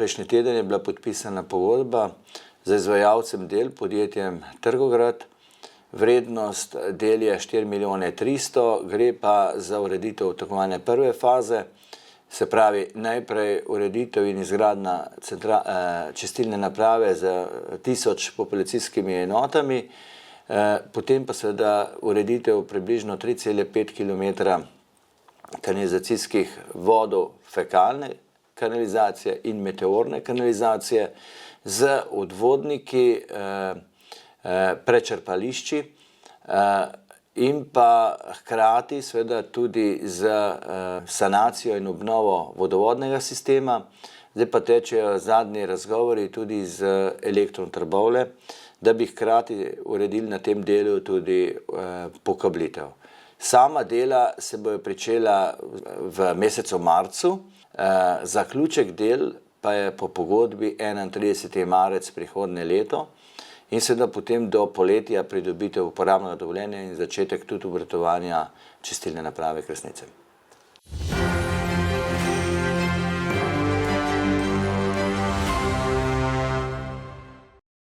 prejšnji teden je bila podpisana pogodba z izvajalcem del, podjetjem Trgograd. Vrednost del je 4 milijone 300, gre pa za ureditev tako imenovane prve faze, se pravi najprej ureditev in izgradnja čistilne naprave z 1000 populacijskimi enotami, potem pa seveda ureditev približno 3,5 km kanalizacijskih vodov, fekalne kanalizacije in meteorne kanalizacije z odvodniki, prečrpališči in pa hkrati seveda tudi z sanacijo in obnovo vodovodnega sistema. Zdaj pa tečejo zadnji razgovori tudi z Elektrom Trbovlje, da bi hkrati uredili na tem delu tudi pokablitev. Sama dela se bojo pričela v mesecu marcu, zaključek del pa je po pogodbi 31. marec prihodnje leto in seveda potem do poletja pridobitev uporabnega dovoljenja in začetek tudi obratovanja čistilne naprave Kresnice.